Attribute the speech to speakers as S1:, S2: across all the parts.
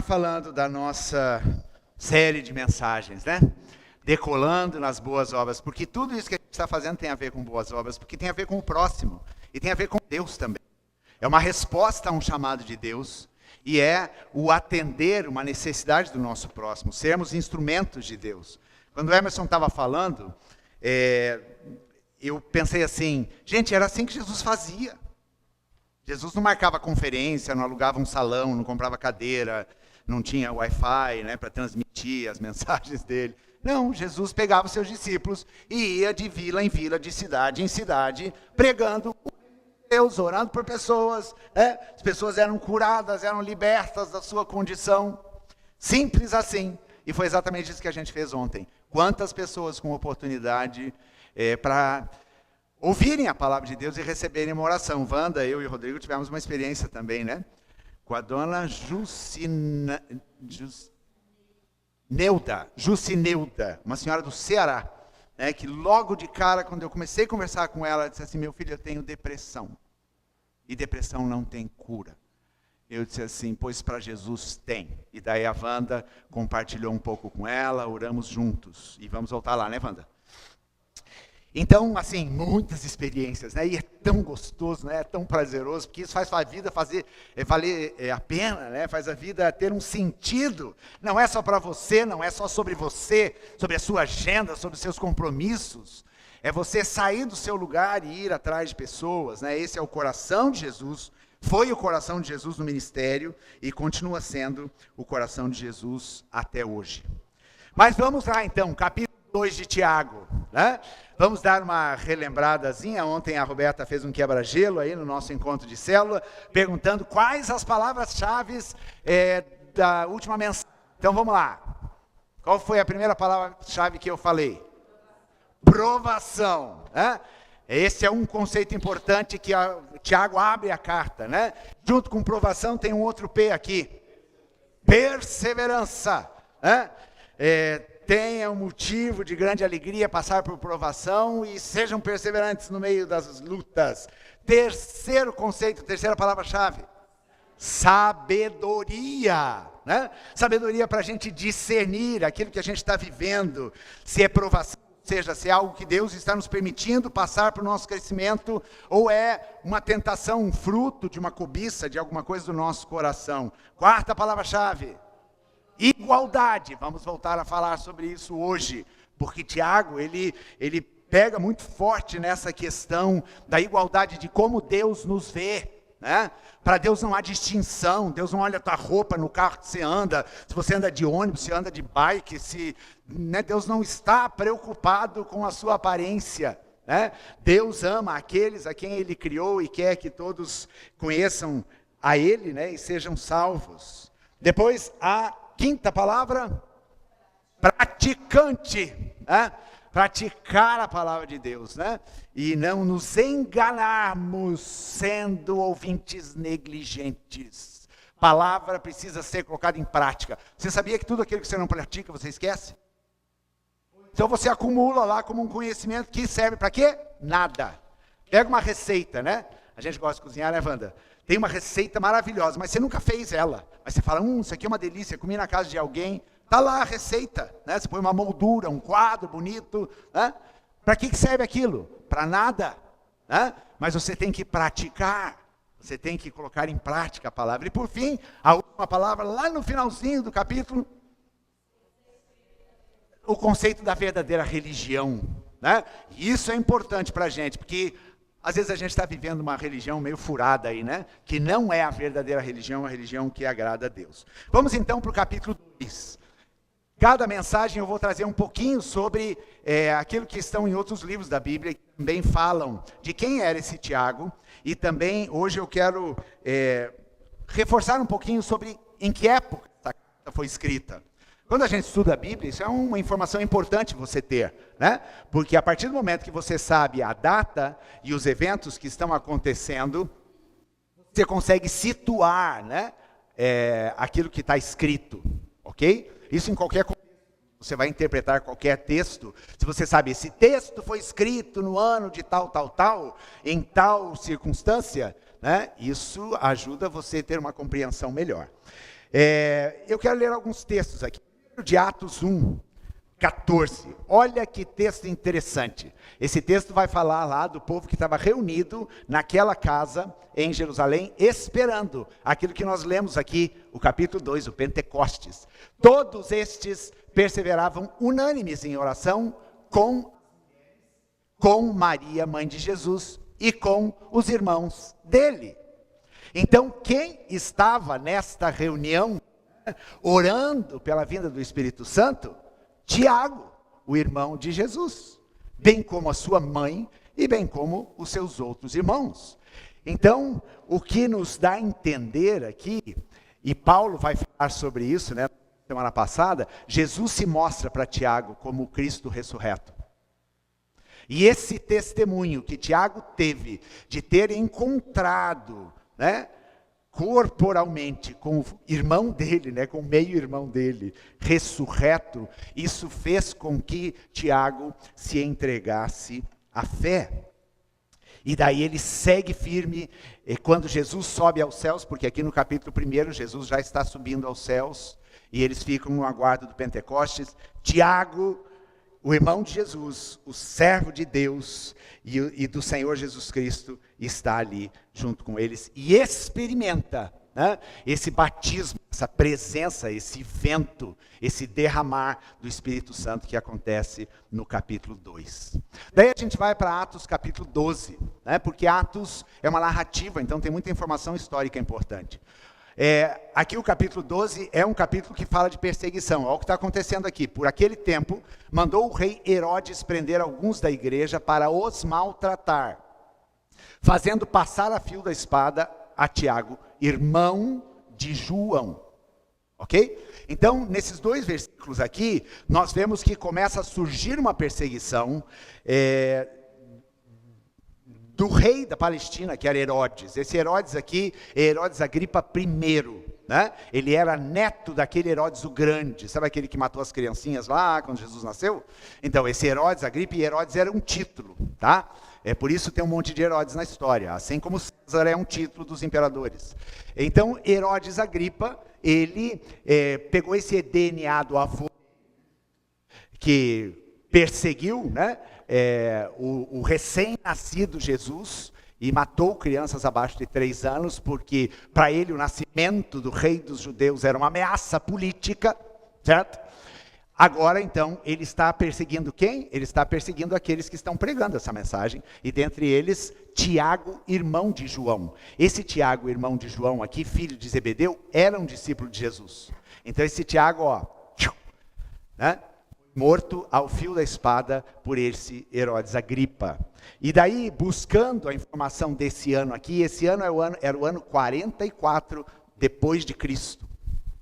S1: Falando da nossa série de mensagens, né? Decolando nas boas obras, porque tudo isso que a gente está fazendo tem a ver com boas obras, porque tem a ver com o próximo, e tem a ver com Deus também. É uma resposta a um chamado de Deus, e é o atender uma necessidade do nosso próximo, sermos instrumentos de Deus. Quando o Emerson estava falando, eu pensei assim, gente, era assim que Jesus fazia. Jesus não marcava conferência, não alugava um salão, não comprava cadeira, não tinha Wi-Fi, né, para transmitir as mensagens dele. Não, Jesus pegava os seus discípulos e ia de vila em vila, de cidade em cidade, pregando o Deus, orando por pessoas. As pessoas eram curadas, eram libertas da sua condição. Simples assim. E foi exatamente isso que a gente fez ontem. Quantas pessoas com oportunidade para ouvirem a palavra de Deus e receberem uma oração. Wanda, eu e o Rodrigo tivemos uma experiência também, né? Com a dona Jucineuda, uma senhora do Ceará, né? Que logo de cara, quando eu comecei a conversar com ela, ela disse assim, meu filho, eu tenho depressão. E depressão não tem cura. Eu disse assim, pois para Jesus tem. E daí a Wanda compartilhou um pouco com ela, oramos juntos. E vamos voltar lá, né, Wanda? Então, assim, muitas experiências, né? E é tão gostoso, né? É tão prazeroso, porque isso faz a vida valer a pena, né? Faz a vida ter um sentido. Não é só para você, não é só sobre você, sobre a sua agenda, sobre os seus compromissos. É você sair do seu lugar e ir atrás de pessoas, né? Esse é o coração de Jesus, foi o coração de Jesus no ministério e continua sendo o coração de Jesus até hoje. Mas vamos lá então, capítulo 2 de Tiago, né? Vamos dar uma relembradazinha. Ontem a Roberta fez um quebra-gelo aí no nosso encontro de célula, perguntando quais as palavras-chave da última mensagem. Então vamos lá. Qual foi a primeira palavra-chave que eu falei? Provação, né? Esse é um conceito importante que Tiago abre a carta, né? Junto com provação tem um outro P aqui. Perseverança, né? Tenha um motivo de grande alegria passar por provação e sejam perseverantes no meio das lutas. Terceiro conceito, terceira palavra-chave, sabedoria, né? Sabedoria para a gente discernir aquilo que a gente está vivendo, se é provação, ou seja, se é algo que Deus está nos permitindo passar para o nosso crescimento, ou é uma tentação, um fruto de uma cobiça, de alguma coisa do nosso coração. Quarta palavra-chave, igualdade. Vamos voltar a falar sobre isso hoje, porque Tiago, ele pega muito forte nessa questão da igualdade, de como Deus nos vê, né? Para Deus não há distinção, Deus não olha a tua roupa no carro que você anda, se você anda de ônibus, se anda de bike, né? Deus não está preocupado com a sua aparência, né? Deus ama aqueles a quem Ele criou e quer que todos conheçam a Ele, né? E sejam salvos. Depois, a quinta palavra, praticante, né? Praticar a palavra de Deus, né? E não nos enganarmos sendo ouvintes negligentes. Palavra precisa ser colocada em prática. Você sabia que tudo aquilo que você não pratica, você esquece? Então você acumula lá como um conhecimento que serve para quê? Nada. Pega uma receita, né? A gente gosta de cozinhar, né, Wanda? Tem uma receita maravilhosa, mas você nunca fez ela. Mas você fala, isso aqui é uma delícia, comi na casa de alguém. Está lá a receita, né? Você põe uma moldura, um quadro bonito, né? Para que serve aquilo? Para nada, né? Mas você tem que praticar, você tem que colocar em prática a palavra. E por fim, a última palavra, lá no finalzinho do capítulo, o conceito da verdadeira religião, né? E isso é importante para a gente, porque às vezes a gente está vivendo uma religião meio furada aí, né? Que não é a verdadeira religião, a religião que agrada a Deus. Vamos então para o capítulo 2. Cada mensagem eu vou trazer um pouquinho sobre aquilo que estão em outros livros da Bíblia, que também falam de quem era esse Tiago. E também hoje eu quero reforçar um pouquinho sobre em que época essa carta foi escrita. Quando a gente estuda a Bíblia, isso é uma informação importante você ter, né? Porque a partir do momento que você sabe a data e os eventos que estão acontecendo, você consegue situar, né, aquilo que está escrito, ok? Isso em qualquer contexto. Você vai interpretar qualquer texto. Se você sabe, esse texto foi escrito no ano de tal, em tal circunstância, né? Isso ajuda você a ter uma compreensão melhor. Eu quero ler alguns textos aqui. De Atos 1, 14. Olha que texto interessante. Esse texto vai falar lá do povo que estava reunido naquela casa em Jerusalém, esperando aquilo que nós lemos aqui, o capítulo 2, o Pentecostes. Todos estes perseveravam unânimes em oração com Maria, mãe de Jesus, e com os irmãos dele. Então, quem estava nesta reunião, orando pela vinda do Espírito Santo? Tiago, o irmão de Jesus, bem como a sua mãe e bem como os seus outros irmãos. Então, o que nos dá a entender aqui, e Paulo vai falar sobre isso, né, semana passada, Jesus se mostra para Tiago como o Cristo ressurreto. E esse testemunho que Tiago teve de ter encontrado, né, corporalmente com o irmão dele, né, com o meio-irmão dele, ressurreto, isso fez com que Tiago se entregasse à fé. E daí ele segue firme, e quando Jesus sobe aos céus, porque aqui no capítulo 1, Jesus já está subindo aos céus, e eles ficam no aguardo do Pentecostes. Tiago, o irmão de Jesus, o servo de Deus e do Senhor Jesus Cristo, está ali junto com eles e experimenta, né, esse batismo, essa presença, esse vento, esse derramar do Espírito Santo que acontece no capítulo 2. Daí a gente vai para Atos capítulo 12, né, porque Atos é uma narrativa, então tem muita informação histórica importante. Aqui o capítulo 12 é um capítulo que fala de perseguição. Olha o que está acontecendo aqui. Por aquele tempo, mandou o rei Herodes prender alguns da igreja para os maltratar, fazendo passar a fio da espada a Tiago, irmão de João. Ok? Então, nesses 2 versículos aqui, nós vemos que começa a surgir uma perseguição do rei da Palestina, que era Herodes. Esse Herodes aqui é Herodes Agripa I, né? Ele era neto daquele Herodes o Grande, sabe aquele que matou as criancinhas lá, quando Jesus nasceu? Então, esse Herodes Agripa, e Herodes era um título, tá? Por isso tem um monte de Herodes na história, assim como César é um título dos imperadores. Então, Herodes Agripa, ele pegou esse DNA do avô, que perseguiu, né, o recém-nascido Jesus, e matou crianças abaixo de 3 anos, porque para ele o nascimento do rei dos judeus era uma ameaça política, certo? Agora então ele está perseguindo quem? Ele está perseguindo aqueles que estão pregando essa mensagem, e dentre eles Tiago, irmão de João. Esse Tiago, irmão de João aqui, filho de Zebedeu, era um discípulo de Jesus. Então esse Tiago, né, morto ao fio da espada por esse Herodes Agripa. E daí, buscando a informação desse ano aqui, esse ano era o ano 44 depois de Cristo.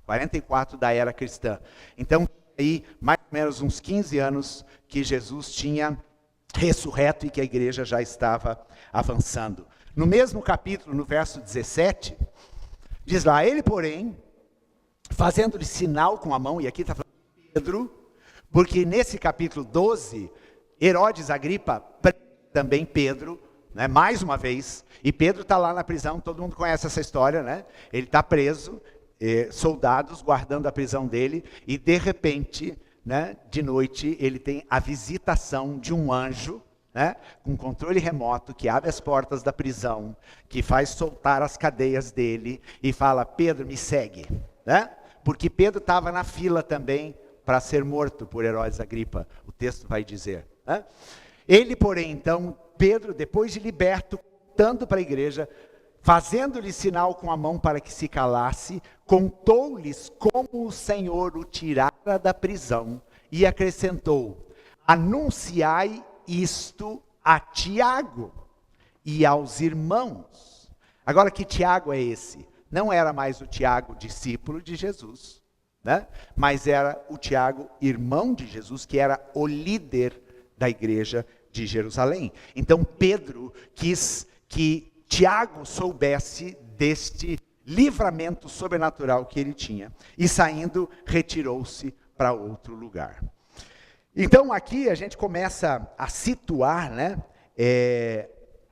S1: 44 da era cristã. Então, aí, mais ou menos uns 15 anos que Jesus tinha ressurreto e que a igreja já estava avançando. No mesmo capítulo, no verso 17, diz lá, ele, porém, fazendo-lhe sinal com a mão, e aqui está falando de Pedro, porque nesse capítulo 12, Herodes Agripa prende também Pedro, né, mais uma vez, e Pedro está lá na prisão, todo mundo conhece essa história, né? Ele está preso, soldados guardando a prisão dele, e de repente, né, de noite, ele tem a visitação de um anjo, né, com controle remoto, que abre as portas da prisão, que faz soltar as cadeias dele, e fala, Pedro, me segue, né? Porque Pedro estava na fila também, para ser morto por Herodes Agripa, o texto vai dizer, né? Ele, porém, então, Pedro, depois de liberto, contando para a igreja, fazendo-lhe sinal com a mão para que se calasse, contou-lhes como o Senhor o tirara da prisão e acrescentou, anunciai isto a Tiago e aos irmãos. Agora, que Tiago é esse? Não era mais o Tiago, discípulo de Jesus, né? Mas era o Tiago, irmão de Jesus, que era o líder da igreja de Jerusalém. Então Pedro quis que Tiago soubesse deste livramento sobrenatural que ele tinha, e saindo, retirou-se para outro lugar. Então aqui a gente começa a situar, né,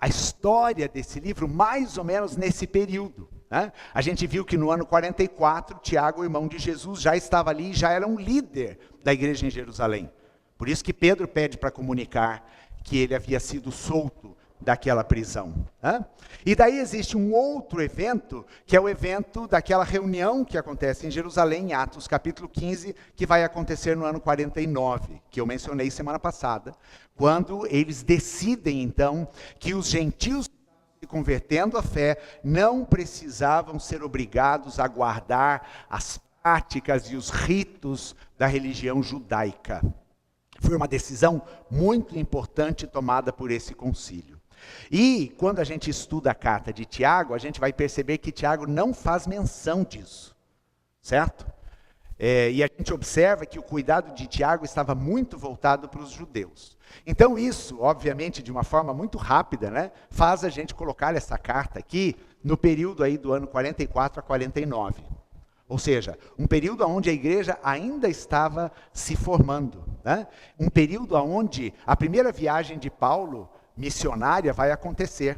S1: a história desse livro mais ou menos nesse período. né? A gente viu que no ano 44, Tiago, irmão de Jesus, já estava ali e já era um líder da igreja em Jerusalém. Por isso que Pedro pede para comunicar que ele havia sido solto daquela prisão, né? E daí existe um outro evento, que é o evento daquela reunião que acontece em Jerusalém, em Atos capítulo 15, que vai acontecer no ano 49, que eu mencionei semana passada, quando eles decidem então que os gentios se convertendo à fé não precisavam ser obrigados a guardar as práticas e os ritos da religião judaica. Foi uma decisão muito importante tomada por esse concílio. E quando a gente estuda a carta de Tiago, a gente vai perceber que Tiago não faz menção disso, certo? E a gente observa que o cuidado de Tiago estava muito voltado para os judeus. Então isso, obviamente, de uma forma muito rápida, né, faz a gente colocar essa carta aqui no período aí do ano 44 a 49. Ou seja, um período onde a igreja ainda estava se formando, né? Um período onde a primeira viagem de Paulo missionária vai acontecer,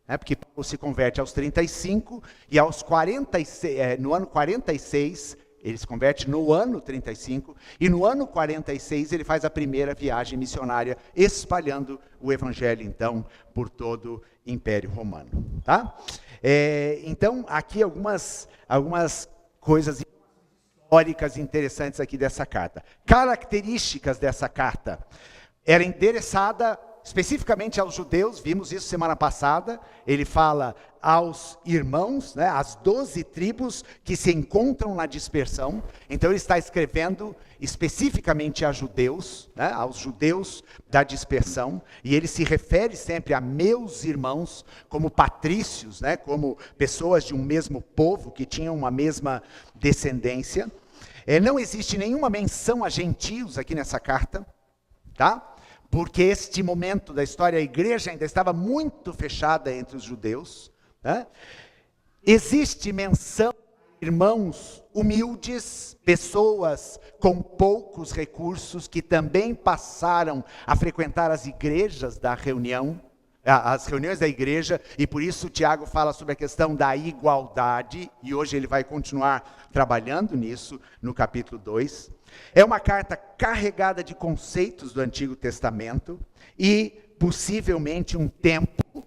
S1: né? Porque Paulo se converte aos 35 e aos 46, no ano 46, ele se converte no ano 35, e no ano 46 ele faz a primeira viagem missionária, espalhando o evangelho, então, por todo o Império Romano. Tá? Então, aqui algumas coisas históricas interessantes aqui dessa carta. Características dessa carta. Era endereçada especificamente aos judeus, vimos isso semana passada. Ele fala aos irmãos, né, às 12 tribos que se encontram na dispersão. Então ele está escrevendo especificamente a judeus, né, aos judeus da dispersão, e ele se refere sempre a meus irmãos como patrícios, né, como pessoas de um mesmo povo, que tinham uma mesma descendência. Não existe nenhuma menção a gentios aqui nessa carta, tá? Porque este momento da história, a igreja ainda estava muito fechada entre os judeus, né? Existe menção a irmãos humildes, pessoas com poucos recursos, que também passaram a frequentar as igrejas da reunião, as reuniões da igreja, e por isso Tiago fala sobre a questão da igualdade, e hoje ele vai continuar trabalhando nisso no capítulo 2. É uma carta carregada de conceitos do Antigo Testamento e possivelmente um tempo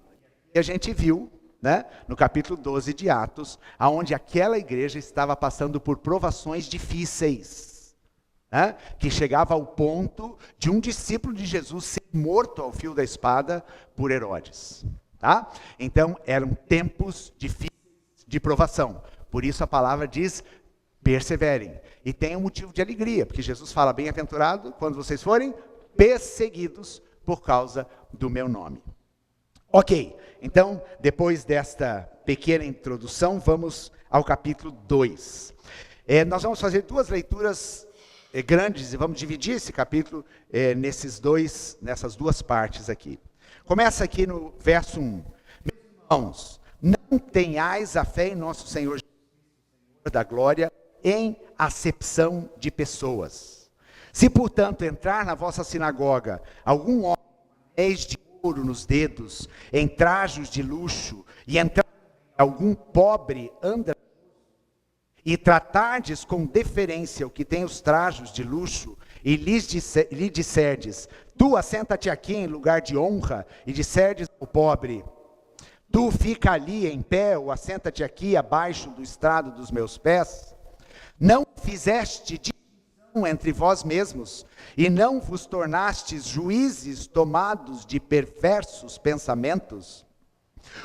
S1: que a gente viu, né, no capítulo 12 de Atos, onde aquela igreja estava passando por provações difíceis, né, que chegava ao ponto de um discípulo de Jesus ser morto ao fio da espada por Herodes. Tá? Então eram tempos difíceis de provação, por isso a palavra diz: perseverem, e tenham motivo de alegria, porque Jesus fala: bem-aventurado quando vocês forem perseguidos por causa do meu nome. Ok, então, depois desta pequena introdução, vamos ao capítulo 2. Nós vamos fazer duas leituras grandes, e vamos dividir esse capítulo nessas duas partes aqui. Começa aqui no verso 1. Meus irmãos, não tenhais a fé em nosso Senhor Jesus da glória, em acepção de pessoas. Se, portanto, entrar na vossa sinagoga algum homem com anéis de ouro nos dedos, em trajos de luxo, e entrar algum pobre anda, e tratardes com deferência o que tem os trajos de luxo, e lhe disserdes: tu assenta-te aqui em lugar de honra, e disserdes ao pobre: tu fica ali em pé, ou assenta-te aqui abaixo do estrado dos meus pés, não fizeste distinção entre vós mesmos, e não vos tornastes juízes tomados de perversos pensamentos?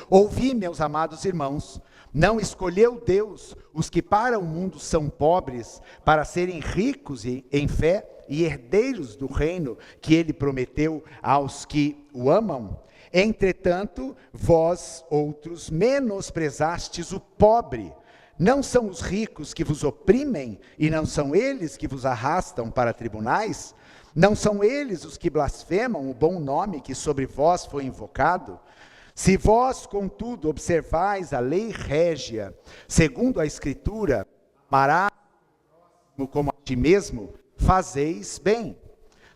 S1: Ouvi, meus amados irmãos, não escolheu Deus os que para o mundo são pobres, para serem ricos em fé e herdeiros do reino que ele prometeu aos que o amam? Entretanto, vós outros menosprezastes o pobre. Não são os ricos que vos oprimem, e não são eles que vos arrastam para tribunais? Não são eles os que blasfemam o bom nome que sobre vós foi invocado? Se vós, contudo, observais a lei régia, segundo a Escritura, amarás como a ti mesmo, fazeis bem.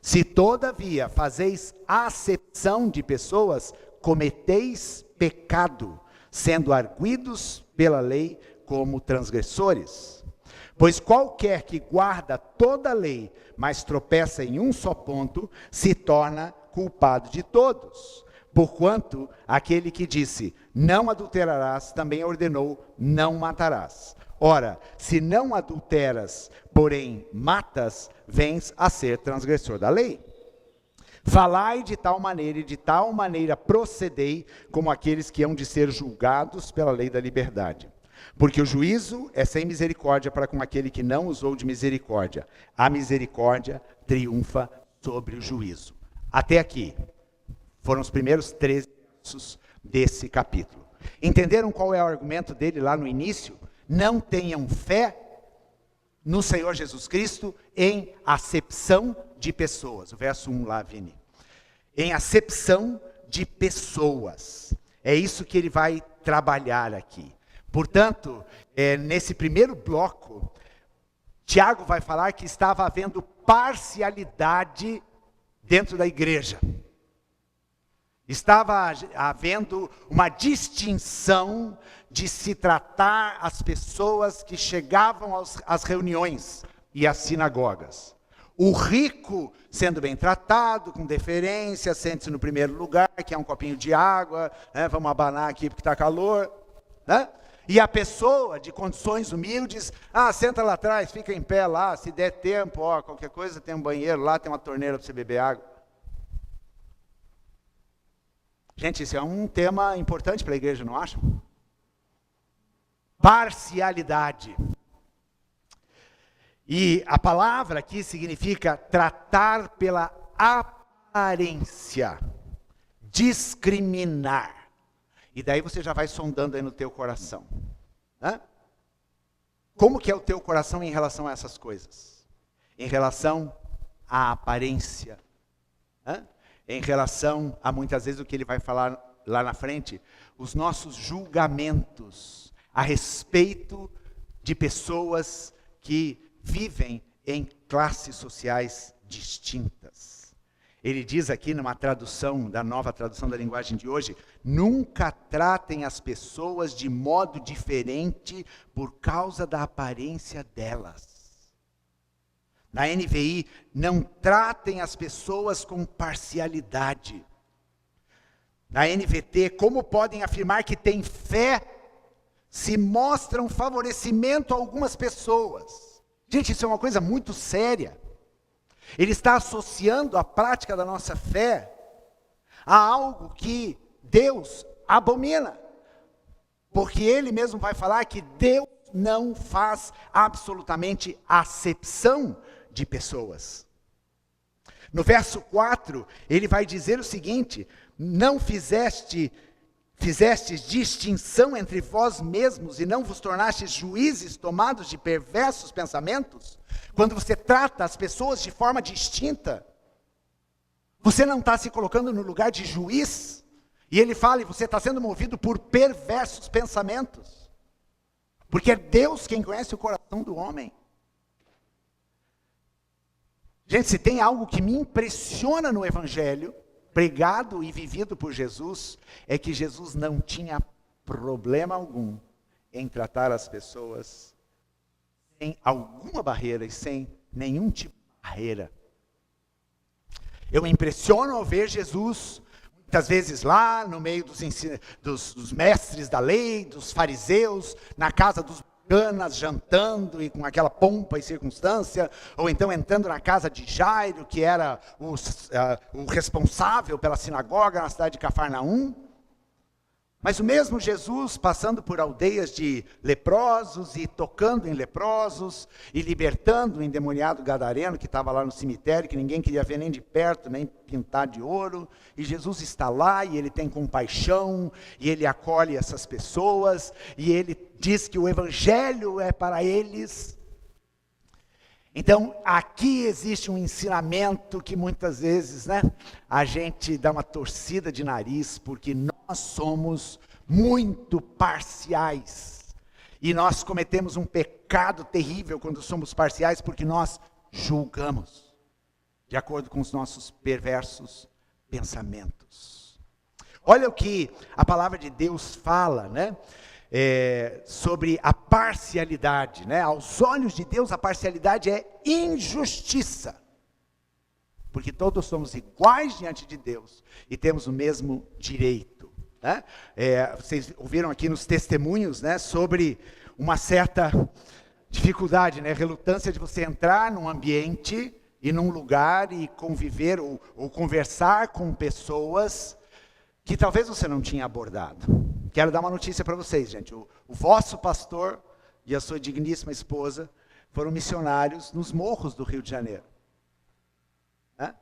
S1: Se, todavia, fazeis acepção de pessoas, cometeis pecado, sendo arguidos pela lei como transgressores. Pois qualquer que guarda toda a lei, mas tropeça em um só ponto, se torna culpado de todos. Porquanto aquele que disse, não adulterarás, também ordenou, não matarás. Ora, se não adulteras, porém matas, vens a ser transgressor da lei. Falai de tal maneira e de tal maneira procedei, como aqueles que hão de ser julgados pela lei da liberdade. Porque o juízo é sem misericórdia para com aquele que não usou de misericórdia. A misericórdia triunfa sobre o juízo. Até aqui foram os primeiros 13 versos desse capítulo. Entenderam qual é o argumento dele lá no início? Não tenham fé no Senhor Jesus Cristo em acepção de pessoas. O verso 1 lá, Vini. Em acepção de pessoas. É isso que ele vai trabalhar aqui. Portanto, nesse primeiro bloco, Tiago vai falar que estava havendo parcialidade dentro da igreja. Estava havendo uma distinção de se tratar as pessoas que chegavam às reuniões e às sinagogas. O rico sendo bem tratado, com deferência, sente-se no primeiro lugar, que é um copinho de água, né? Vamos abanar aqui porque está calor, né? E a pessoa de condições humildes, senta lá atrás, fica em pé lá, se der tempo, qualquer coisa, tem um banheiro lá, tem uma torneira para você beber água. Gente, isso é um tema importante para a igreja, não acham? Parcialidade. E a palavra aqui significa tratar pela aparência, discriminar. E daí você já vai sondando aí no teu coração. Como que é o teu coração em relação a essas coisas? Em relação à aparência. Em relação a muitas vezes o que ele vai falar lá na frente, os nossos julgamentos a respeito de pessoas que vivem em classes sociais distintas. Ele diz aqui numa tradução, da nova tradução da linguagem de hoje, nunca tratem as pessoas de modo diferente por causa da aparência delas. Na NVI, não tratem as pessoas com parcialidade. Na NVT, como podem afirmar que têm fé se mostram favorecimento a algumas pessoas? Gente, isso é uma coisa muito séria. Ele está associando a prática da nossa fé a algo que Deus abomina. Porque ele mesmo vai falar que Deus não faz absolutamente acepção de pessoas. No verso 4, ele vai dizer o seguinte: não fizestes distinção entre vós mesmos e não vos tornastes juízes tomados de perversos pensamentos? Quando você trata as pessoas de forma distinta, você não está se colocando no lugar de juiz? E ele fala, e você está sendo movido por perversos pensamentos. Porque é Deus quem conhece o coração do homem. Gente, se tem algo que me impressiona no Evangelho, pregado e vivido por Jesus, é que Jesus não tinha problema algum em tratar as pessoas sem alguma barreira e sem nenhum tipo de barreira. Eu me impressiono ao ver Jesus, muitas vezes lá no meio dos mestres da lei, dos fariseus, na casa dos bacanas, jantando e com aquela pompa e circunstância, ou então entrando na casa de Jairo, que era o responsável pela sinagoga na cidade de Cafarnaum. Mas o mesmo Jesus passando por aldeias de leprosos e tocando em leprosos e libertando o endemoniado gadareno que estava lá no cemitério, que ninguém queria ver nem de perto, nem pintar de ouro. E Jesus está lá e ele tem compaixão e ele acolhe essas pessoas e ele diz que o evangelho é para eles. Então, aqui existe um ensinamento que muitas vezes, a gente dá uma torcida de nariz, porque nós somos muito parciais. E nós cometemos um pecado terrível quando somos parciais, porque nós julgamos, de acordo com os nossos perversos pensamentos. Olha o que a palavra de Deus fala, sobre a parcialidade, né? Aos olhos de Deus, a parcialidade é injustiça. Porque todos somos iguais diante de Deus e temos o mesmo direito. Né? Vocês ouviram aqui nos testemunhos, né, sobre uma certa dificuldade, né, relutância de você entrar num ambiente e num lugar e conviver ou conversar com pessoas que talvez você não tinha abordado. Quero dar uma notícia para vocês, gente. O vosso pastor e a sua digníssima esposa foram missionários nos morros do Rio de Janeiro. Né?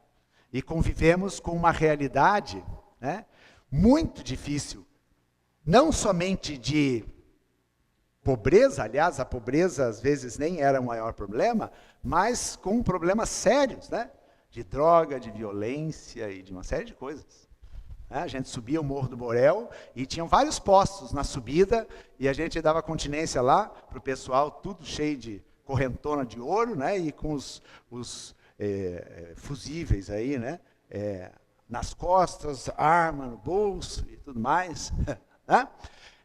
S1: E convivemos com uma realidade, né, muito difícil. Não somente de pobreza, aliás, a pobreza às vezes nem era o maior problema, mas com problemas sérios, né? De droga, de violência e de uma série de coisas. A gente subia o Morro do Borel e tinham vários postos na subida e a gente dava continência lá para o pessoal, tudo cheio de correntona de ouro, né? E com os fusíveis aí, né? Nas costas, arma no bolso e tudo mais. Né?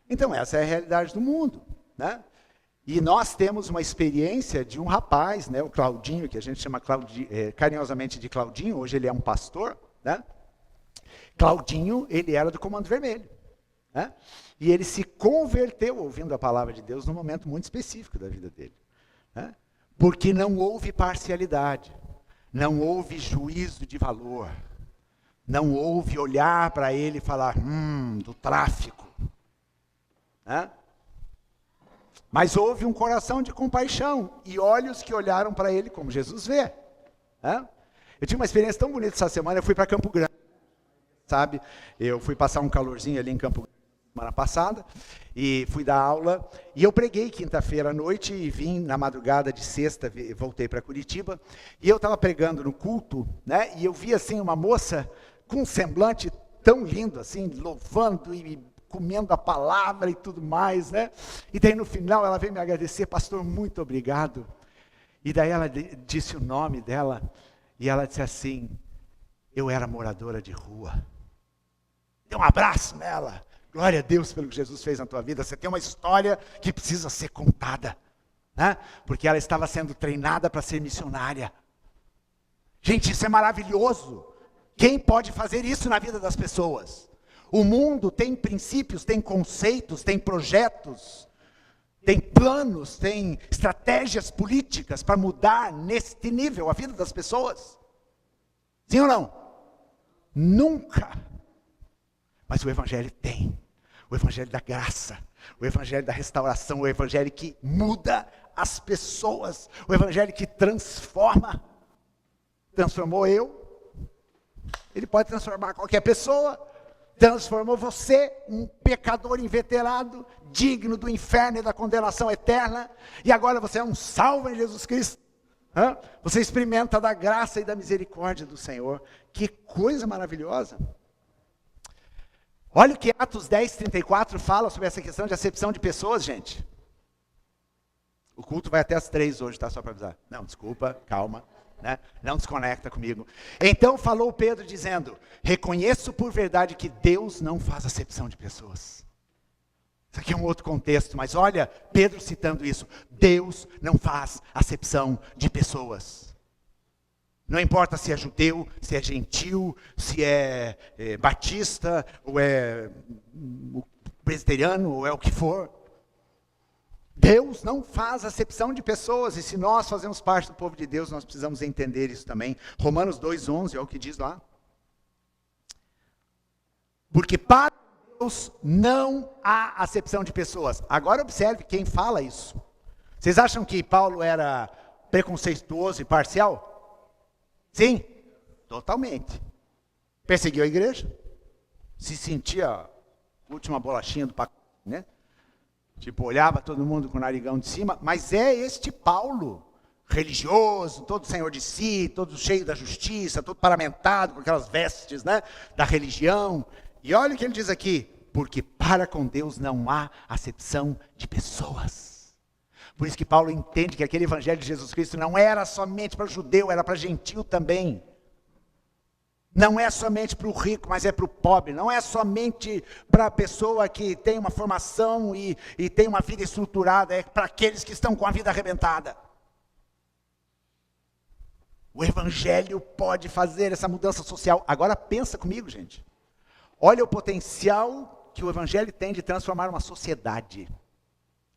S1: Então essa é a realidade do mundo. Né? E nós temos uma experiência de um rapaz, né? O Claudinho, que a gente chama carinhosamente de Claudinho, hoje ele é um pastor, né? Claudinho, ele era do Comando Vermelho. Né? E ele se converteu ouvindo a palavra de Deus num momento muito específico da vida dele. Né? Porque não houve parcialidade, não houve juízo de valor, não houve olhar para ele e falar, do tráfico. Né? Mas houve um coração de compaixão e olhos que olharam para ele como Jesus vê. Né? Eu tive uma experiência tão bonita essa semana, eu fui para Campo Grande. Sabe, eu fui passar um calorzinho ali em Campo Grande semana passada, e fui dar aula, e eu preguei quinta-feira à noite, e vim na madrugada de sexta, voltei para Curitiba, e eu estava pregando no culto, né, e eu vi assim uma moça com um semblante tão lindo, assim, louvando e comendo a palavra e tudo mais, né, e daí no final ela veio me agradecer, pastor, muito obrigado, e daí ela disse o nome dela, e ela disse assim, eu era moradora de rua. Dê um abraço nela. Glória a Deus pelo que Jesus fez na tua vida. Você tem uma história que precisa ser contada. Né? Porque ela estava sendo treinada para ser missionária. Gente, isso é maravilhoso. Quem pode fazer isso na vida das pessoas? O mundo tem princípios, tem conceitos, tem projetos, tem planos, tem estratégias políticas para mudar neste nível a vida das pessoas. Sim ou não? Nunca. Mas o Evangelho tem. O Evangelho da graça. O Evangelho da restauração. O Evangelho que muda as pessoas. O Evangelho que transforma. Transformou eu. Ele pode transformar qualquer pessoa. Transformou você, um pecador inveterado, digno do inferno e da condenação eterna. E agora você é um salvo em Jesus Cristo. Você experimenta da graça e da misericórdia do Senhor. Que coisa maravilhosa. Olha o que Atos 10:34 fala sobre essa questão de acepção de pessoas, gente. O culto vai até as 3 hoje, tá? Só para avisar. Não, desculpa, calma. Né? Não desconecta comigo. Então falou Pedro dizendo, reconheço por verdade que Deus não faz acepção de pessoas. Isso aqui é um outro contexto, mas olha, Pedro citando isso. Deus não faz acepção de pessoas. Não importa se é judeu, se é gentil, se é batista, ou é presbiteriano, ou é o que for. Deus não faz acepção de pessoas, e se nós fazemos parte do povo de Deus, nós precisamos entender isso também. Romanos 2:11 é o que diz lá. Porque para Deus não há acepção de pessoas. Agora observe quem fala isso. Vocês acham que Paulo era preconceituoso e parcial? Sim, totalmente. Perseguiu a igreja. Se sentia a última bolachinha do pacote, né? Tipo, olhava todo mundo com o narigão de cima. Mas é este Paulo, religioso, todo senhor de si, todo cheio da justiça, todo paramentado com aquelas vestes, né, da religião. E olha o que ele diz aqui. Porque para com Deus não há acepção de pessoas. Por isso que Paulo entende que aquele evangelho de Jesus Cristo não era somente para judeu, era para gentil também. Não é somente para o rico, mas é para o pobre. Não é somente para a pessoa que tem uma formação e tem uma vida estruturada. É para aqueles que estão com a vida arrebentada. O Evangelho pode fazer essa mudança social. Agora pensa comigo, gente. Olha o potencial que o Evangelho tem de transformar uma sociedade.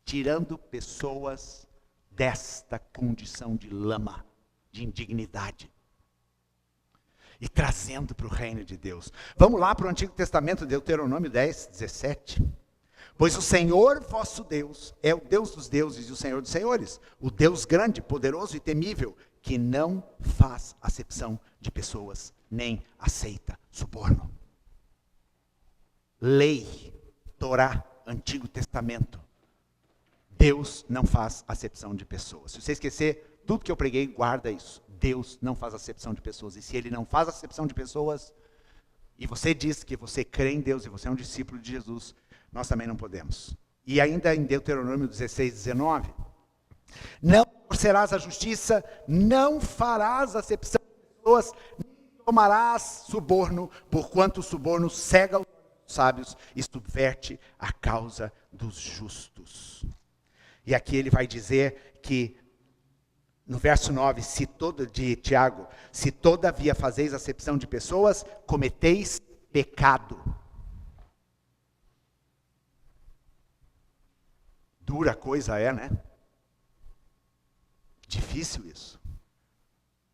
S1: Tirando pessoas desta condição de lama, de indignidade. E trazendo para o reino de Deus. Vamos lá para o Antigo Testamento, Deuteronômio 10, 17. Pois o Senhor vosso Deus é o Deus dos deuses e o Senhor dos senhores, o Deus grande, poderoso e temível, que não faz acepção de pessoas, nem aceita suborno. Lei, Torá, Antigo Testamento. Deus não faz acepção de pessoas. Se você esquecer tudo que eu preguei, guarda isso. Deus não faz acepção de pessoas. E se Ele não faz acepção de pessoas, e você diz que você crê em Deus e você é um discípulo de Jesus, nós também não podemos. E ainda em Deuteronômio 16, 19. Não torcerás a justiça, não farás acepção de pessoas, nem tomarás suborno, porquanto o suborno cega os sábios e subverte a causa dos justos. E aqui ele vai dizer que, no verso 9, de Tiago, se todavia fazeis acepção de pessoas, cometeis pecado. Dura coisa é, né? Difícil isso.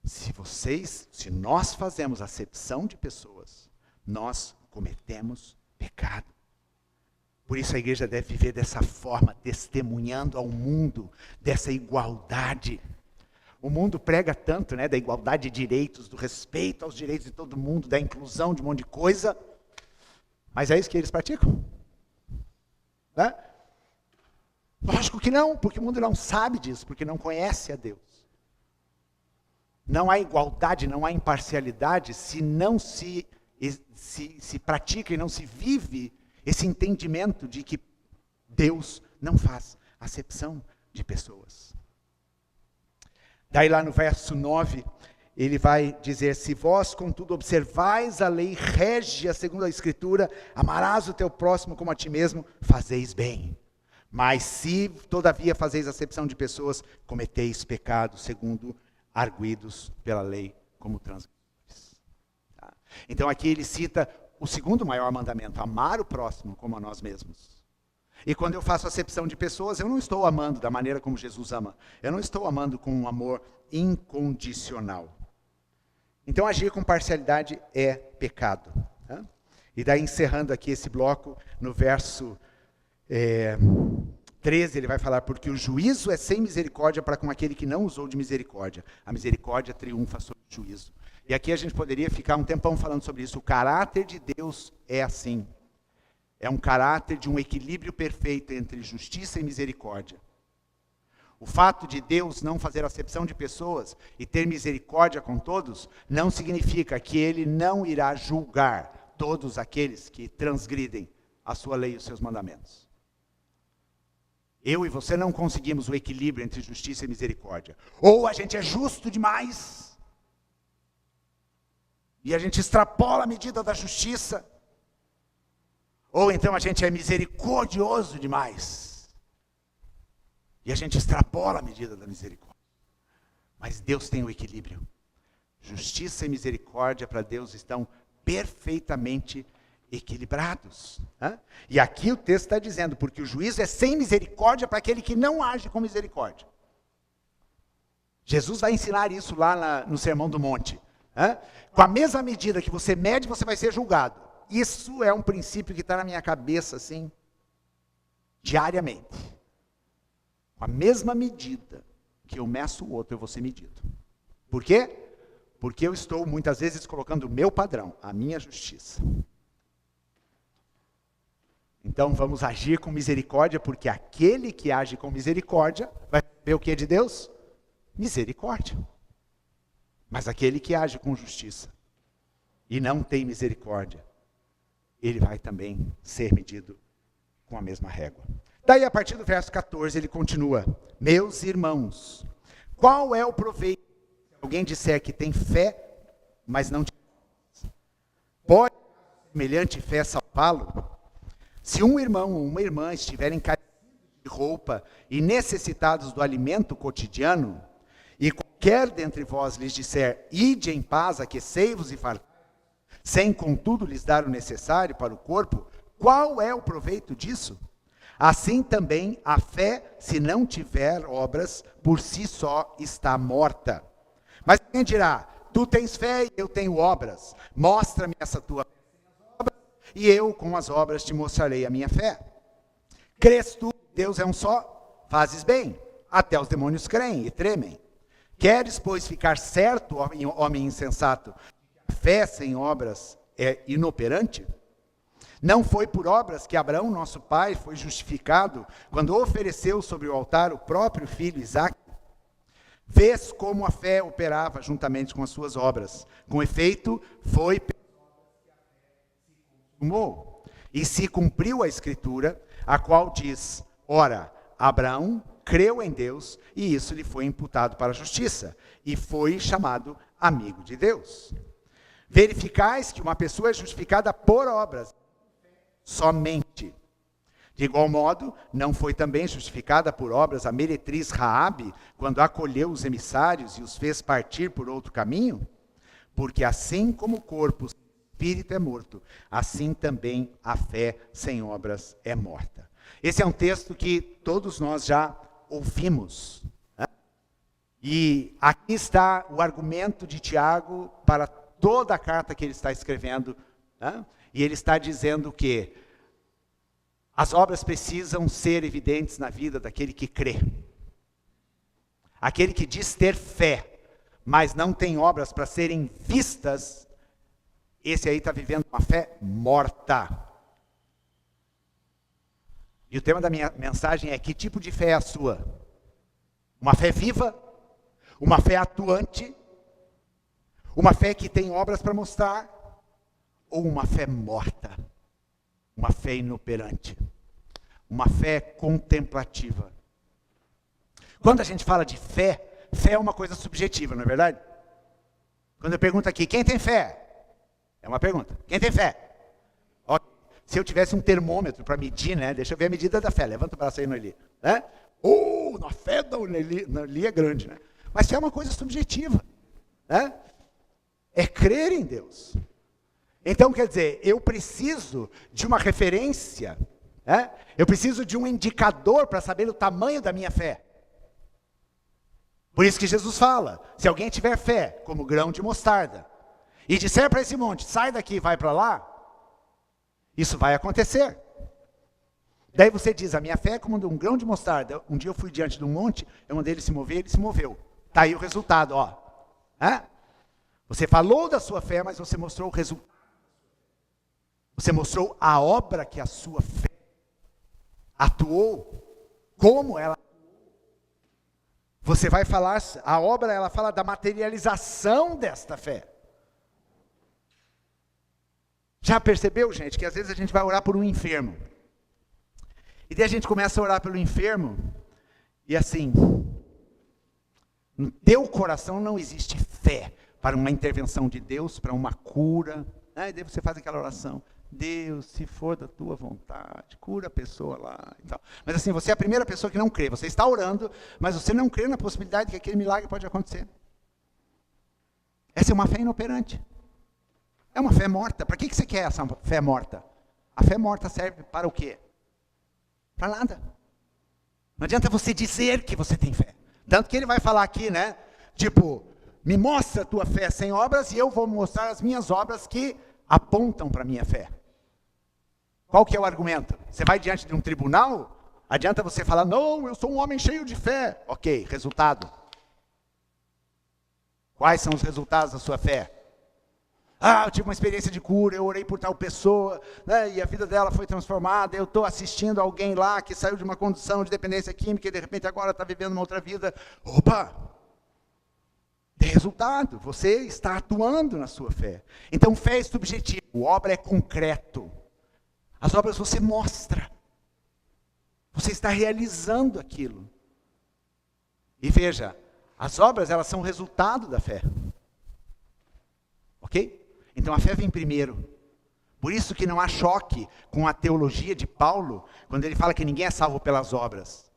S1: Se nós fazemos acepção de pessoas, nós cometemos pecado. Por isso a igreja deve viver dessa forma, testemunhando ao mundo dessa igualdade. O mundo prega tanto, né, da igualdade de direitos, do respeito aos direitos de todo mundo, da inclusão de um monte de coisa. Mas é isso que eles praticam? Né? Lógico que não, porque o mundo não sabe disso, porque não conhece a Deus. Não há igualdade, não há imparcialidade se não se pratica e não se vive esse entendimento de que Deus não faz acepção de pessoas. Daí lá no verso 9, ele vai dizer, se vós contudo observais a lei régia segundo a Escritura, amarás o teu próximo como a ti mesmo, fazeis bem. Mas se todavia fazeis acepção de pessoas, cometeis pecado segundo arguidos pela lei como transgressores. Tá? Então aqui ele cita o segundo maior mandamento, amar o próximo como a nós mesmos. E quando eu faço acepção de pessoas, eu não estou amando da maneira como Jesus ama. Eu não estou amando com um amor incondicional. Então agir com parcialidade é pecado. Tá? E daí encerrando aqui esse bloco, no verso 13, ele vai falar, porque o juízo é sem misericórdia para com aquele que não usou de misericórdia. A misericórdia triunfa sobre o juízo. E aqui a gente poderia ficar um tempão falando sobre isso. O caráter de Deus é assim. É um caráter de um equilíbrio perfeito entre justiça e misericórdia. O fato de Deus não fazer acepção de pessoas e ter misericórdia com todos, não significa que Ele não irá julgar todos aqueles que transgridem a sua lei e os seus mandamentos. Eu e você não conseguimos o equilíbrio entre justiça e misericórdia. Ou a gente é justo demais, e a gente extrapola a medida da justiça, ou então a gente é misericordioso demais, e a gente extrapola a medida da misericórdia. Mas Deus tem o equilíbrio. Justiça e misericórdia para Deus estão perfeitamente equilibrados. Né? E aqui o texto está dizendo, porque o juízo é sem misericórdia para aquele que não age com misericórdia. Jesus vai ensinar isso lá no Sermão do Monte. Né? Com a mesma medida que você mede, você vai ser julgado. Isso é um princípio que está na minha cabeça, assim, diariamente. Com a mesma medida que eu meço o outro, eu vou ser medido. Por quê? Porque eu estou, muitas vezes, colocando o meu padrão, a minha justiça. Então, vamos agir com misericórdia, porque aquele que age com misericórdia, vai ver o que é de Deus? Misericórdia. Mas aquele que age com justiça, e não tem misericórdia, ele vai também ser medido com a mesma régua. Daí, a partir do verso 14, ele continua. Meus irmãos, qual é o proveito se alguém disser que tem fé, mas não tem obras? Pode semelhante fé salvá-lo? Se um irmão ou uma irmã estiverem carecidos de roupa e necessitados do alimento cotidiano, e qualquer dentre vós lhes disser, ide em paz, aquecei-vos e fartai, sem contudo lhes dar o necessário para o corpo, qual é o proveito disso? Assim também a fé, se não tiver obras, por si só está morta. Mas quem dirá, tu tens fé e eu tenho obras, mostra-me essa tua fé e eu com as obras te mostrarei a minha fé. Crês tu que Deus é um só? Fazes bem, até os demônios creem e tremem. Queres, pois, ficar certo, homem insensato, que a fé sem obras é inoperante? Não foi por obras que Abraão, nosso pai, foi justificado quando ofereceu sobre o altar o próprio filho Isaque? Vês como a fé operava juntamente com as suas obras. Com efeito, foi consumou, e se cumpriu a escritura, a qual diz, ora, Abraão creu em Deus, e isso lhe foi imputado para a justiça, e foi chamado amigo de Deus. Verificais que uma pessoa é justificada por obras, somente. De igual modo, não foi também justificada por obras a meretriz Raabe, quando acolheu os emissários e os fez partir por outro caminho? Porque assim como o corpo sem espírito é morto, assim também a fé sem obras é morta. Esse é um texto que todos nós já ouvimos. Né? E aqui está o argumento de Tiago para toda a carta que ele está escrevendo. Né? E ele está dizendo que as obras precisam ser evidentes na vida daquele que crê. Aquele que diz ter fé, mas não tem obras para serem vistas, esse aí está vivendo uma fé morta. E o tema da minha mensagem é: que tipo de fé é a sua? Uma fé viva? Uma fé atuante? Uma fé que tem obras para mostrar? Ou uma fé morta? Uma fé inoperante? Uma fé contemplativa? Quando a gente fala de fé, fé é uma coisa subjetiva, não é verdade? Quando eu pergunto aqui, quem tem fé? É uma pergunta. Quem tem fé? Okay. Se eu tivesse um termômetro para medir, né? Deixa eu ver a medida da fé. Levanta o braço aí, Noeli. Né? Na fé da Noeli é grande, né? Mas fé é uma coisa subjetiva. Né? É crer em Deus. Então, quer dizer, eu preciso de uma referência, né? Eu preciso de um indicador para saber o tamanho da minha fé. Por isso que Jesus fala, se alguém tiver fé como grão de mostarda, e disser para esse monte, sai daqui e vai para lá, isso vai acontecer. Daí você diz, a minha fé é como um grão de mostarda. Um dia eu fui diante de um monte, eu mandei ele se mover, ele se moveu. Está aí o resultado, ó. Você falou da sua fé, mas você mostrou o resultado. Você mostrou a obra que a sua fé atuou, como ela atuou. Você vai falar, a obra ela fala da materialização desta fé. Já percebeu, gente, que às vezes a gente vai orar por um enfermo. E daí a gente começa a orar pelo enfermo, e assim, no teu coração não existe fé para uma intervenção de Deus, para uma cura. E daí você faz aquela oração, Deus, se for da tua vontade, cura a pessoa lá e tal. Mas assim, você é a primeira pessoa que não crê. Você está orando, mas você não crê na possibilidade de que aquele milagre pode acontecer. Essa é uma fé inoperante. É uma fé morta. Para que você quer essa fé morta? A fé morta serve para o quê? Para nada. Não adianta você dizer que você tem fé. Tanto que ele vai falar aqui, né? Tipo, me mostra a tua fé sem obras e eu vou mostrar as minhas obras que apontam para a minha fé. Qual que é o argumento? Você vai diante de um tribunal? Adianta você falar, não, eu sou um homem cheio de fé. Ok, resultado. Quais são os resultados da sua fé? Eu tive uma experiência de cura, eu orei por tal pessoa, né, e a vida dela foi transformada, eu estou assistindo alguém lá que saiu de uma condição de dependência química e de repente agora está vivendo uma outra vida. Opa! Tem resultado, você está atuando na sua fé. Então fé é subjetivo, obra é concreto. As obras você mostra. Você está realizando aquilo. E veja, as obras elas são resultado da fé. Ok? Então a fé vem primeiro, Por isso que não há choque com a teologia de Paulo, quando ele fala que ninguém é salvo pelas obras.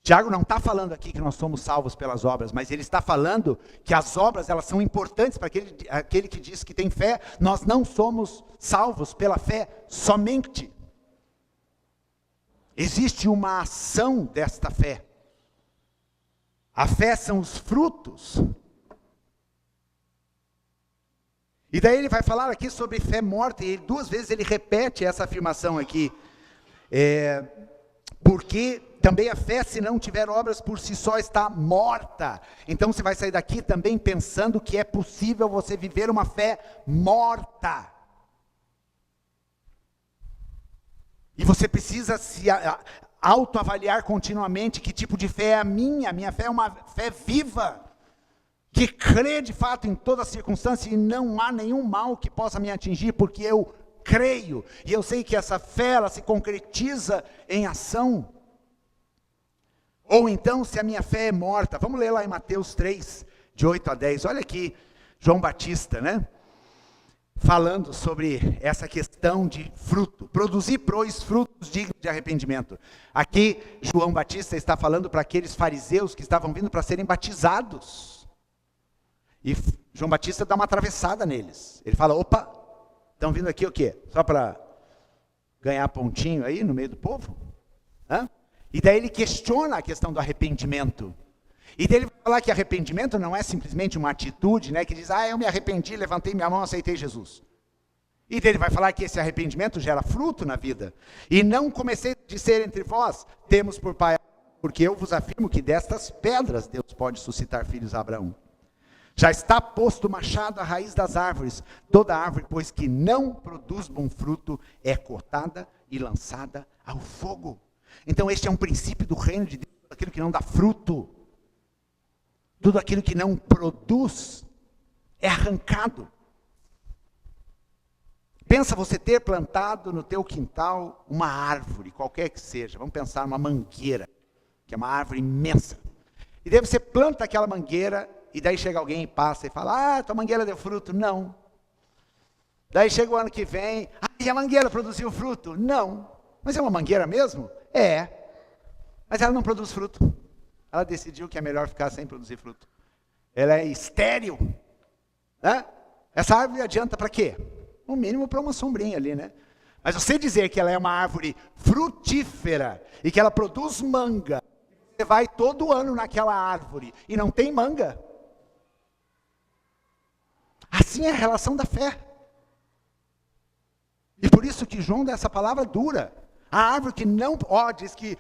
S1: Tiago não está falando aqui que nós somos salvos pelas obras, mas ele está falando que as obras elas são importantes para aquele que diz que tem fé. Nós não somos salvos pela fé somente. Existe uma ação desta fé. A fé são os frutos. E daí ele vai falar aqui sobre fé morta, e 2 vezes ele repete essa afirmação aqui. Porque também a fé, se não tiver obras por si só, está morta. Então você vai sair daqui também pensando que é possível você viver uma fé morta. E você precisa se autoavaliar continuamente que tipo de fé é a minha. Minha fé é uma fé viva, que crê de fato em toda circunstância e não há nenhum mal que possa me atingir, porque eu creio. E eu sei que essa fé, ela se concretiza em ação. Ou então, se a minha fé é morta, vamos ler lá em Mateus 3, de 8 a 10. Olha aqui, João Batista, né? Falando sobre essa questão de fruto. Produzir, pois, frutos dignos de arrependimento. Aqui, João Batista está falando para aqueles fariseus que estavam vindo para serem batizados. E João Batista dá uma atravessada neles. Ele fala, opa, estão vindo aqui o quê? Só para ganhar pontinho aí no meio do povo? Hã? E daí ele questiona a questão do arrependimento. E daí ele vai falar que arrependimento não é simplesmente uma atitude, né, que diz, eu me arrependi, levantei minha mão, aceitei Jesus. E daí ele vai falar que esse arrependimento gera fruto na vida. E não comecei a dizer entre vós, temos por pai, porque eu vos afirmo que destas pedras Deus pode suscitar filhos a Abraão. Já está posto o machado à raiz das árvores. Toda árvore, pois que não produz bom fruto, é cortada e lançada ao fogo. Então este é um princípio do reino de Deus, tudo aquilo que não dá fruto, tudo aquilo que não produz, é arrancado. Pensa você ter plantado no teu quintal uma árvore, qualquer que seja, vamos pensar numa mangueira, que é uma árvore imensa. E daí você planta aquela mangueira, e daí chega alguém e passa e fala, tua mangueira deu fruto. Não. Daí chega o ano que vem, e a mangueira produziu fruto? Não. Mas é uma mangueira mesmo? É. Mas ela não produz fruto. Ela decidiu que é melhor ficar sem produzir fruto. Ela é estéril. Né? Essa árvore adianta para quê? No mínimo para uma sombrinha ali, né? Mas você dizer que ela é uma árvore frutífera e que ela produz manga, você vai todo ano naquela árvore e não tem manga. Assim é a relação da fé. E por isso que João dá essa palavra dura. A árvore que não... diz que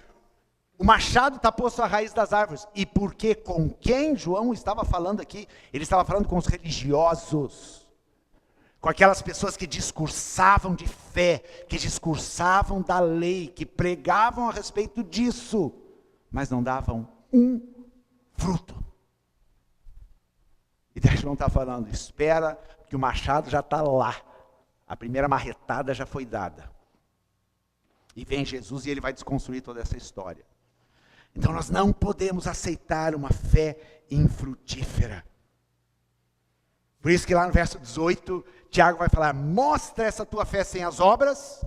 S1: o machado está posto à raiz das árvores. E porque com quem João estava falando aqui? Ele estava falando com os religiosos. Com aquelas pessoas que discursavam de fé, que discursavam da lei, que pregavam a respeito disso, mas não davam um fruto. E daí João está falando, espera que o machado já está lá. A primeira marretada já foi dada. E vem Jesus e ele vai desconstruir toda essa história. Então nós não podemos aceitar uma fé infrutífera. Por isso que lá no verso 18, Tiago vai falar, mostra essa tua fé sem as obras,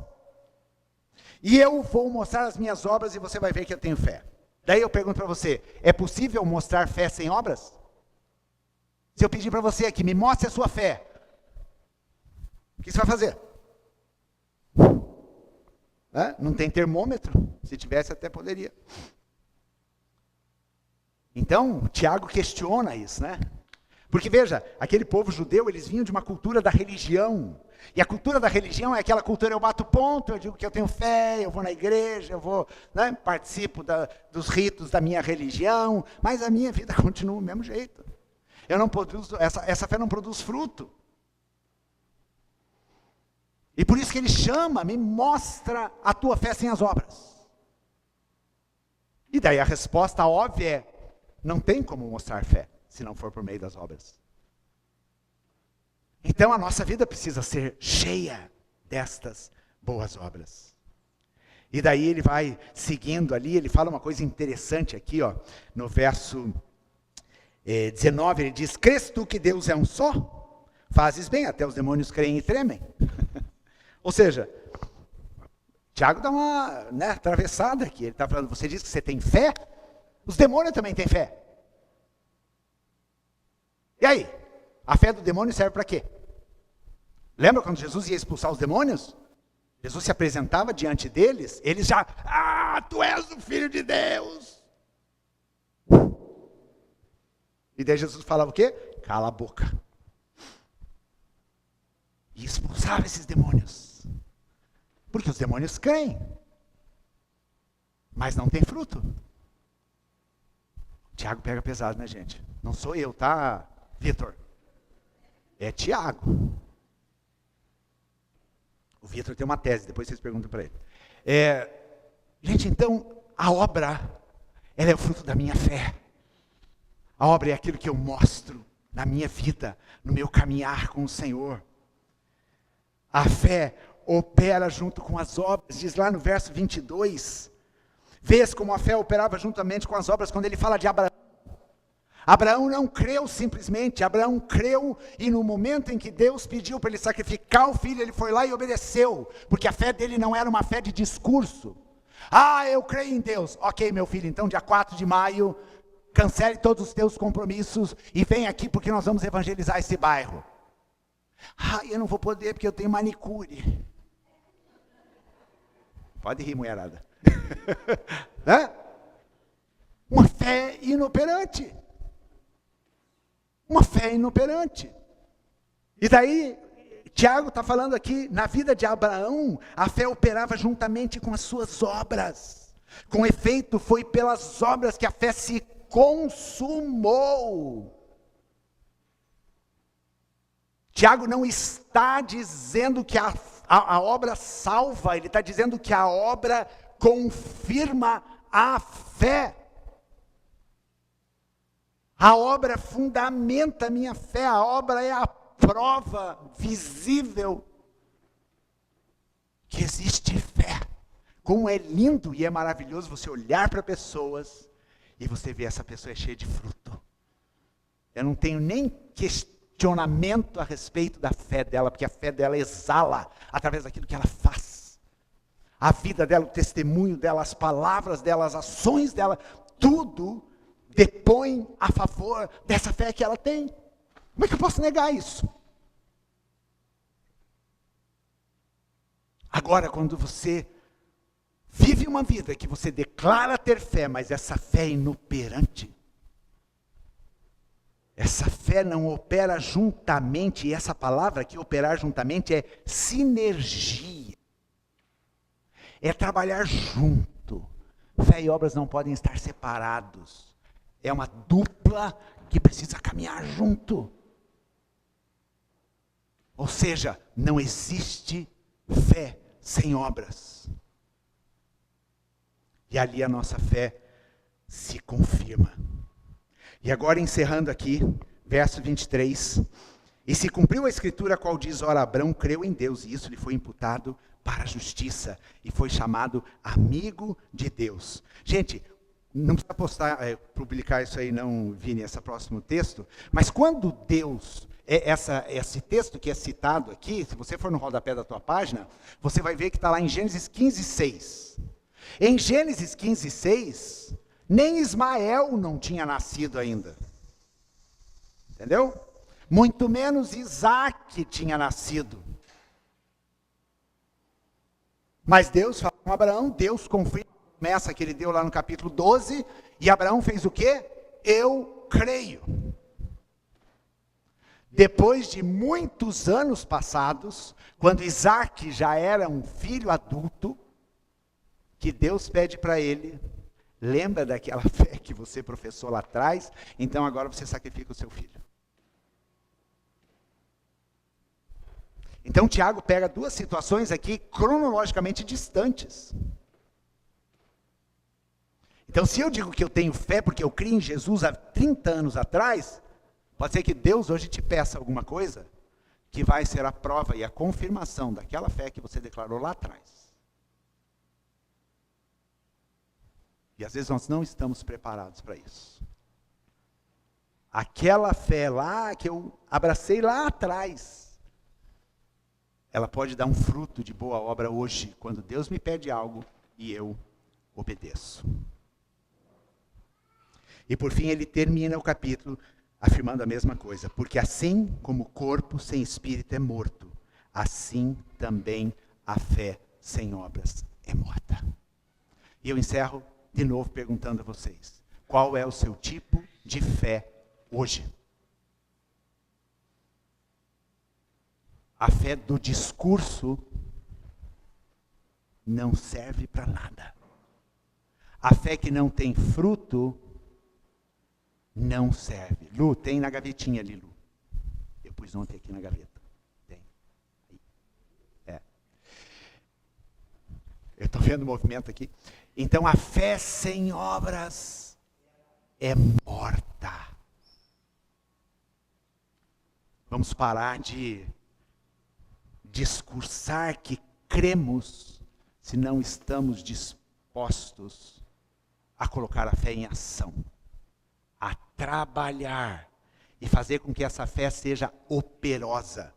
S1: e eu vou mostrar as minhas obras e você vai ver que eu tenho fé. Daí eu pergunto para você, é possível mostrar fé sem obras? Se eu pedir para você aqui, me mostre a sua fé, o que você vai fazer? Não tem termômetro? Se tivesse até poderia. Então, Tiago questiona isso, né? Porque veja, aquele povo judeu, eles vinham de uma cultura da religião. E a cultura da religião é aquela cultura, eu bato ponto, eu digo que eu tenho fé, eu vou na igreja, eu vou, participo dos ritos da minha religião, mas a minha vida continua do mesmo jeito. Eu não produzo, essa fé não produz fruto. E por isso que ele chama, me mostra a tua fé sem as obras. E daí a resposta óbvia é, não tem como mostrar fé, se não for por meio das obras. Então a nossa vida precisa ser cheia destas boas obras. E daí ele vai seguindo ali, ele fala uma coisa interessante aqui, no verso 19, ele diz, crês tu que Deus é um só? Fazes bem, até os demônios creem e tremem. Ou seja, Tiago dá uma atravessada aqui. Ele está falando, você diz que você tem fé? Os demônios também têm fé. E aí? A fé do demônio serve para quê? Lembra quando Jesus ia expulsar os demônios? Jesus se apresentava diante deles, eles já, tu és o Filho de Deus. E daí Jesus falava o quê? Cala a boca. E expulsava esses demônios. Porque os demônios creem, mas não tem fruto. Tiago pega pesado, né, gente? Não sou eu, tá, Vitor? É Tiago. O Vitor tem uma tese, depois vocês perguntam para ele. Gente, então, a obra, ela é o fruto da minha fé. A obra é aquilo que eu mostro na minha vida, no meu caminhar com o Senhor. A fé opera junto com as obras, diz lá no verso 22, vês como a fé operava juntamente com as obras, quando ele fala de Abraão. Abraão não creu simplesmente, Abraão creu, e no momento em que Deus pediu para ele sacrificar o filho, ele foi lá e obedeceu, porque a fé dele não era uma fé de discurso. Eu creio em Deus. Ok, meu filho, então dia 4 de maio, cancele todos os teus compromissos e vem aqui porque nós vamos evangelizar esse bairro. Eu não vou poder porque eu tenho manicure. Pode rir, mulherada. Uma fé inoperante. Uma fé inoperante. E daí, Tiago está falando aqui, na vida de Abraão, a fé operava juntamente com as suas obras. Com efeito, foi pelas obras que a fé se consumou. Tiago não está dizendo que a obra salva, ele está dizendo que a obra confirma a fé. A obra fundamenta a minha fé, a obra é a prova visível que existe fé. Como é lindo e é maravilhoso você olhar para pessoas e você ver essa pessoa é cheia de fruto. Eu não tenho nem questionamento a respeito da fé dela, porque a fé dela exala através daquilo que ela faz. A vida dela, o testemunho dela, as palavras dela, as ações dela, tudo depõe a favor dessa fé que ela tem. Como é que eu posso negar isso? Agora, quando você vive uma vida que você declara ter fé, mas essa fé é inoperante, essa fé não opera juntamente, e essa palavra que operar juntamente é sinergia. É trabalhar junto. Fé e obras não podem estar separados. É uma dupla que precisa caminhar junto. Ou seja, não existe fé sem obras. E ali a nossa fé se confirma. E agora encerrando aqui, verso 23. E se cumpriu a escritura, qual diz, ora, Abraão creu em Deus, e isso lhe foi imputado para a justiça, e foi chamado amigo de Deus. Gente, não precisa publicar isso aí não, Vini, esse próximo texto, mas quando Deus, esse texto que é citado aqui, se você for no rodapé da tua página, você vai ver que está lá em Gênesis 15:6. Em Gênesis 15:6, nem Ismael não tinha nascido ainda. Entendeu? Muito menos Isaac tinha nascido. Mas Deus fala com Abraão, Deus confirma a promessa que ele deu lá no capítulo 12, e Abraão fez o quê? Eu creio. Depois de muitos anos passados, quando Isaac já era um filho adulto, que Deus pede para ele, lembra daquela fé que você professou lá atrás, então agora você sacrifica o seu filho. Então Tiago pega duas situações aqui cronologicamente distantes. Então se eu digo que eu tenho fé porque eu criei em Jesus há 30 anos atrás, pode ser que Deus hoje te peça alguma coisa que vai ser a prova e a confirmação daquela fé que você declarou lá atrás. E às vezes nós não estamos preparados para isso. Aquela fé lá que eu abracei lá atrás, ela pode dar um fruto de boa obra hoje, quando Deus me pede algo e eu obedeço. E por fim ele termina o capítulo afirmando a mesma coisa. Porque assim como o corpo sem espírito é morto, assim também a fé sem obras é morta. E eu encerro de novo perguntando a vocês: qual é o seu tipo de fé hoje? A fé do discurso não serve para nada. A fé que não tem fruto não serve. Lu, tem na gavetinha ali, Lu. Eu pus ontem aqui na gaveta. Tem. Eu estou vendo o movimento aqui. Então a fé sem obras é morta. Vamos parar de discursar que cremos se não estamos dispostos a colocar a fé em ação, a trabalhar e fazer com que essa fé seja operosa.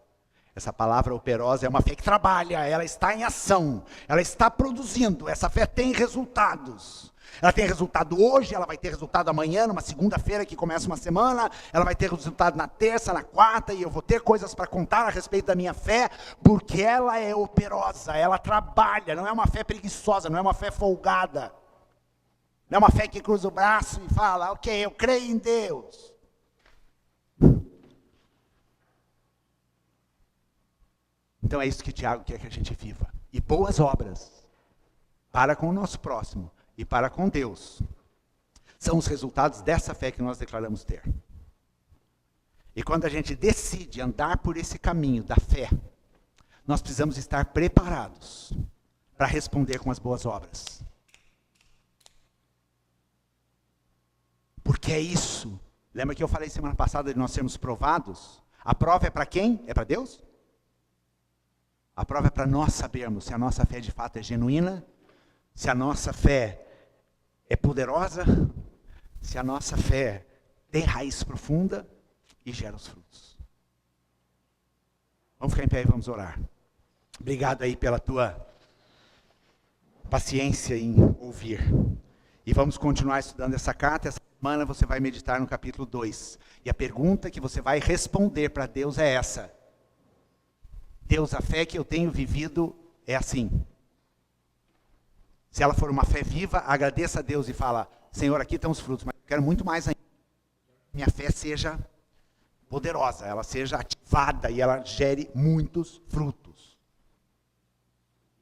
S1: Essa palavra operosa é uma fé que trabalha, ela está em ação, ela está produzindo, essa fé tem resultados. Ela tem resultado hoje, ela vai ter resultado amanhã, numa segunda-feira que começa uma semana, ela vai ter resultado na terça, na quarta, e eu vou ter coisas para contar a respeito da minha fé, porque ela é operosa, ela trabalha, não é uma fé preguiçosa, não é uma fé folgada. Não é uma fé que cruza o braço e fala, ok, eu creio em Deus. Então é isso que Tiago quer que a gente viva. E boas obras, para com o nosso próximo e para com Deus, são os resultados dessa fé que nós declaramos ter. E quando a gente decide andar por esse caminho da fé, nós precisamos estar preparados para responder com as boas obras. Porque é isso. Lembra que eu falei semana passada de nós sermos provados? A prova é para quem? É para Deus? A prova é para nós sabermos se a nossa fé de fato é genuína, se a nossa fé é poderosa, se a nossa fé tem raiz profunda e gera os frutos. Vamos ficar em pé e vamos orar. Obrigado aí pela tua paciência em ouvir. E vamos continuar estudando essa carta. Essa semana você vai meditar no capítulo 2. E a pergunta que você vai responder para Deus é essa: Deus, a fé que eu tenho vivido é assim. Se ela for uma fé viva, agradeça a Deus e fala, Senhor, aqui estão os frutos, mas eu quero muito mais ainda. Minha fé seja poderosa, ela seja ativada e ela gere muitos frutos.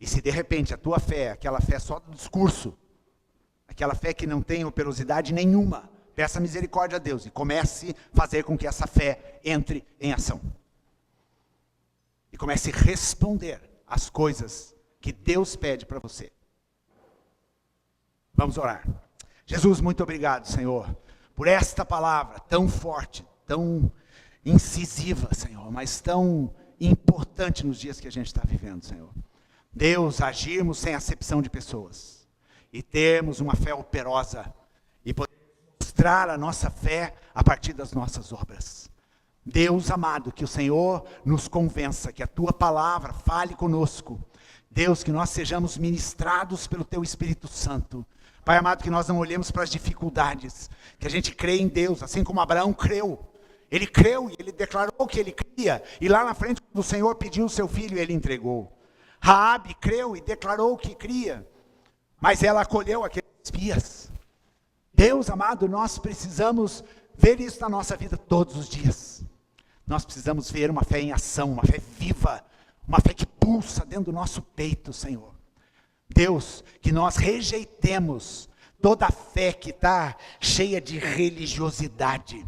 S1: E se de repente a tua fé, aquela fé só do discurso, aquela fé que não tem operosidade nenhuma, peça misericórdia a Deus e comece a fazer com que essa fé entre em ação. E comece a responder às coisas que Deus pede para você. Vamos orar. Jesus, muito obrigado, Senhor, por esta palavra tão forte, tão incisiva, Senhor, mas tão importante nos dias que a gente está vivendo, Senhor. Deus, agirmos sem acepção de pessoas e termos uma fé operosa e poder mostrar a nossa fé a partir das nossas obras. Deus amado, que o Senhor nos convença, que a Tua palavra fale conosco. Deus, que nós sejamos ministrados pelo Teu Espírito Santo. Pai amado, que nós não olhemos para as dificuldades, que a gente crê em Deus, assim como Abraão creu. Ele creu e ele declarou que ele cria, e lá na frente, quando o Senhor pediu o seu filho, ele entregou. Raabe creu e declarou que cria, mas ela acolheu aqueles espias. Deus amado, nós precisamos ver isso na nossa vida todos os dias. Nós precisamos ver uma fé em ação, uma fé viva, uma fé que pulsa dentro do nosso peito, Senhor. Deus, que nós rejeitemos toda a fé que está cheia de religiosidade,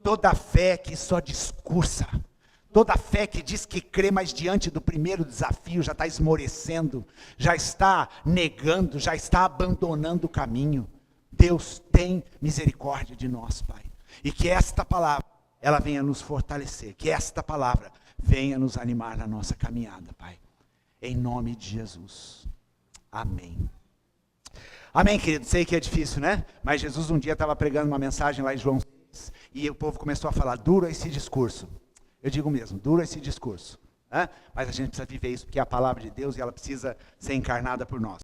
S1: toda a fé que só discursa, toda a fé que diz que crê, mas diante do primeiro desafio já está esmorecendo, já está negando, já está abandonando o caminho. Deus, tem misericórdia de nós, Pai. E que esta palavra, ela venha nos fortalecer, que esta palavra venha nos animar na nossa caminhada, Pai. Em nome de Jesus. Amém. Amém, querido. Sei que é difícil, né? Mas Jesus um dia estava pregando uma mensagem lá em João 6, e o povo começou a falar, duro esse discurso. Eu digo mesmo, duro esse discurso. Mas a gente precisa viver isso, porque é a palavra de Deus e ela precisa ser encarnada por nós.